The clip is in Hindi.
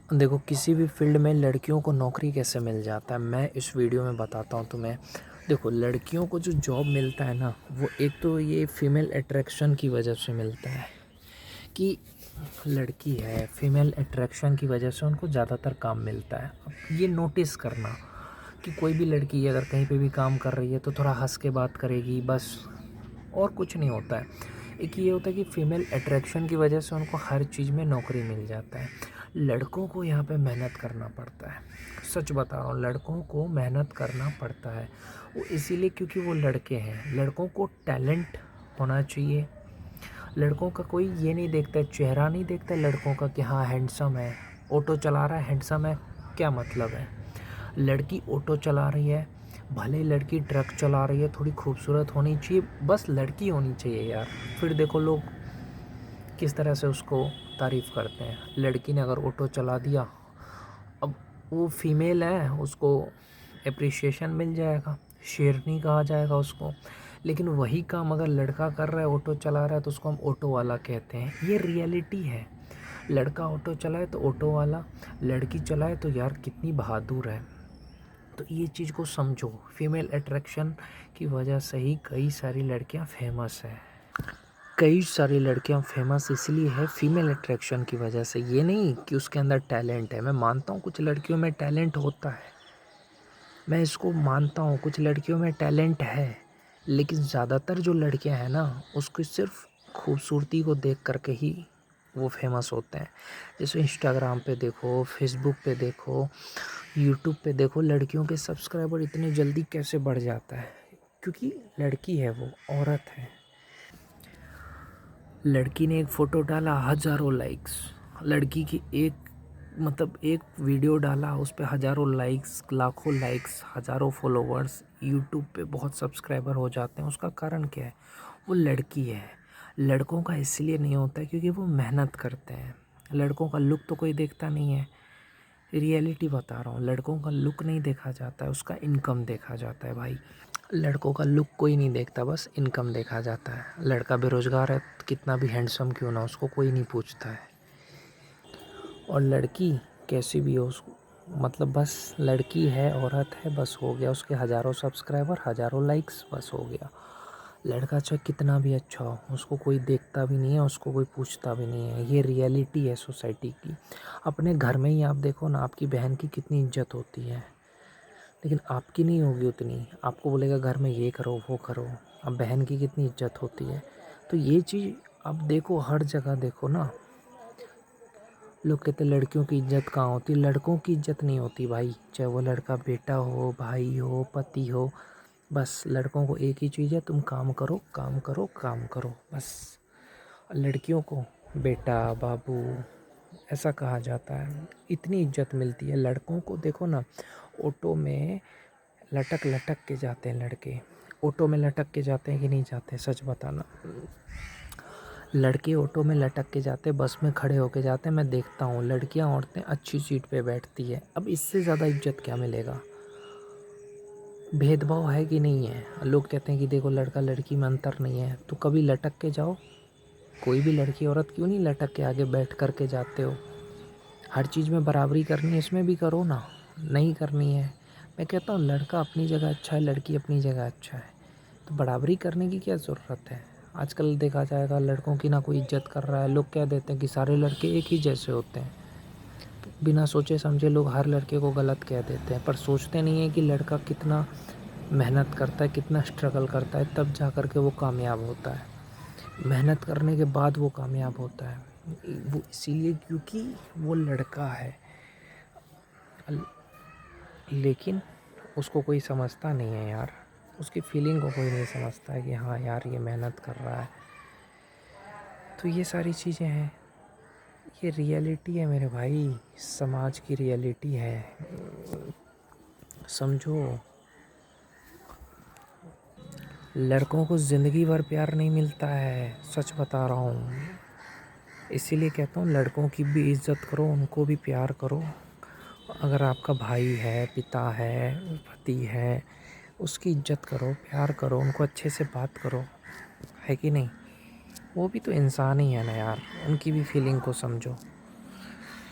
देखो, किसी भी फील्ड में लड़कियों को नौकरी कैसे मिल जाता है, मैं इस वीडियो में बताता हूँ तुम्हें। देखो, लड़कियों को जो जॉब मिलता है ना, वो एक तो ये फीमेल अट्रैक्शन की वजह से मिलता है कि लड़की है, फीमेल अट्रैक्शन की वजह से उनको ज़्यादातर काम मिलता है। अब ये नोटिस करना कि कोई भी लड़की अगर कहीं पे भी काम कर रही है तो थोड़ा हंस के बात करेगी, बस, और कुछ नहीं होता है। एक ये होता है कि फ़ीमेल अट्रैक्शन की वजह से उनको हर चीज़ में नौकरी मिल जाता है। लड़कों को यहाँ पे मेहनत करना पड़ता है। सच बता रहा हूँ, लड़कों को मेहनत करना पड़ता है। वो इसीलिए क्योंकि वो लड़के हैं। लड़कों को टैलेंट होना चाहिए। लड़कों का कोई ये नहीं देखता है, चेहरा नहीं देखता है लड़कों का कि हाँ हैंडसम है, ऑटो चला रहा है, हैंडसम है, क्या मतलब है। लड़की ऑटो चला रही है, भले ही लड़की ट्रक चला रही है, थोड़ी खूबसूरत होनी चाहिए, बस लड़की होनी चाहिए यार। फिर देखो लोग किस तरह से उसको तारीफ़ करते हैं। लड़की ने अगर ऑटो चला दिया, अब वो फीमेल है, उसको एप्रिसिएशन मिल जाएगा, शेरनी कहा जाएगा उसको। लेकिन वही काम अगर लड़का कर रहा है, ऑटो चला रहा है, तो उसको हम ऑटो वाला कहते हैं। ये रियलिटी है। लड़का ऑटो चलाए तो ऑटो वाला, लड़की चलाए तो यार कितनी बहादुर है। तो ये चीज़ को समझो, फीमेल अट्रैक्शन की वजह से ही कई सारी लड़कियां फेमस है। कई सारी लड़कियां फेमस इसलिए है फीमेल अट्रैक्शन की वजह से। ये नहीं कि उसके अंदर टैलेंट है। मैं मानता हूँ कुछ लड़कियों में टैलेंट होता है, मैं इसको मानता हूँ, कुछ लड़कियों में टैलेंट है। लेकिन ज़्यादातर जो लड़कियां हैं ना, उसको सिर्फ खूबसूरती को देख करके ही वो फेमस होते हैं। जैसे इंस्टाग्राम पे देखो, फेसबुक पे देखो, यूट्यूब पे देखो, लड़कियों के सब्सक्राइबर इतने जल्दी कैसे बढ़ जाता है, क्योंकि लड़की है, वो औरत है। लड़की ने एक फ़ोटो डाला, हज़ारों लाइक्स। लड़की की एक वीडियो डाला, उस पे हज़ारों लाइक्स, लाखों लाइक्स, हज़ारों फॉलोवर्स, यूट्यूब पे बहुत सब्सक्राइबर हो जाते हैं। उसका कारण क्या है? वो लड़की है। लड़कों का इसलिए नहीं होता है क्योंकि वो मेहनत करते हैं। लड़कों का लुक तो कोई देखता नहीं है। रियलिटी बता रहा हूँ, लड़कों का लुक नहीं देखा जाता है, उसका इनकम देखा जाता है भाई। लड़कों का लुक कोई नहीं देखता, बस इनकम देखा जाता है। लड़का बेरोज़गार है, कितना भी हैंडसम क्यों ना, उसको कोई नहीं पूछता है। और लड़की कैसी भी हो, उसको मतलब बस लड़की है, औरत है, बस हो गया। उसके हज़ारों सब्सक्राइबर, हज़ारों लाइक्स, बस हो गया। लड़का चाहे कितना भी अच्छा हो, उसको कोई देखता भी नहीं है, उसको कोई पूछता भी नहीं है। ये रियलिटी है सोसाइटी की। अपने घर में ही आप देखो ना, आपकी बहन की कितनी इज्जत होती है, लेकिन आपकी नहीं होगी उतनी। आपको बोलेगा घर में ये करो, वो करो। अब बहन की कितनी इज्जत होती है। तो ये चीज़ अब देखो, हर जगह देखो ना। लोग कहते हैं लड़कियों की इज्जत कहाँ होती, लड़कों की इज्जत नहीं होती भाई। चाहे वो लड़का बेटा हो, भाई हो, पति हो, बस लड़कों को एक ही चीज़ है, तुम काम करो, काम करो, काम करो, बस। लड़कियों को बेटा, बाबू ऐसा कहा जाता है, इतनी इज्जत मिलती है। लड़कों को देखो ना, ऑटो में लटक लटक के जाते हैं लड़के। ऑटो में लटक के जाते हैं कि नहीं जाते, सच बताना। लड़के ऑटो में लटक के जाते, बस में खड़े होके जाते, मैं देखता हूँ। लड़कियाँ, औरतें अच्छी सीट पे बैठती है। अब इससे ज़्यादा इज्जत क्या मिलेगा? भेदभाव है कि नहीं है? लोग कहते हैं कि देखो लड़का लड़की में अंतर नहीं है, तो कभी लटक के जाओ। कोई भी लड़की औरत क्यों नहीं लटक के आगे बैठ कर के जाते हो? हर चीज़ में बराबरी करनी है, इसमें भी करो ना। नहीं करनी है, मैं कहता हूँ लड़का अपनी जगह अच्छा है, लड़की अपनी जगह अच्छा है, तो बराबरी करने की क्या ज़रूरत है? आजकल देखा जाएगा लड़कों की ना कोई इज्जत कर रहा है। लोग कह देते हैं कि सारे लड़के एक ही जैसे होते हैं। बिना सोचे समझे लोग हर लड़के को गलत कह देते हैं, पर सोचते नहीं हैं कि लड़का कितना मेहनत करता है, कितना स्ट्रगल करता है, तब जा कर के वो कामयाब होता है। मेहनत करने के बाद वो कामयाब होता है। वो इसीलिए क्योंकि वो लड़का है। लेकिन उसको कोई समझता नहीं है यार, उसकी फीलिंग को कोई नहीं समझता है कि हाँ यार ये मेहनत कर रहा है। तो ये सारी चीज़ें हैं, ये रियलिटी है मेरे भाई, समाज की रियलिटी है, समझो। लड़कों को ज़िंदगी भर प्यार नहीं मिलता है, सच बता रहा हूँ। इसीलिए कहता हूँ लड़कों की भी इज़्ज़त करो, उनको भी प्यार करो। अगर आपका भाई है, पिता है, पति है, उसकी इज्जत करो, प्यार करो, उनको अच्छे से बात करो, है कि नहीं? वो भी तो इंसान ही है ना यार, उनकी भी फीलिंग को समझो।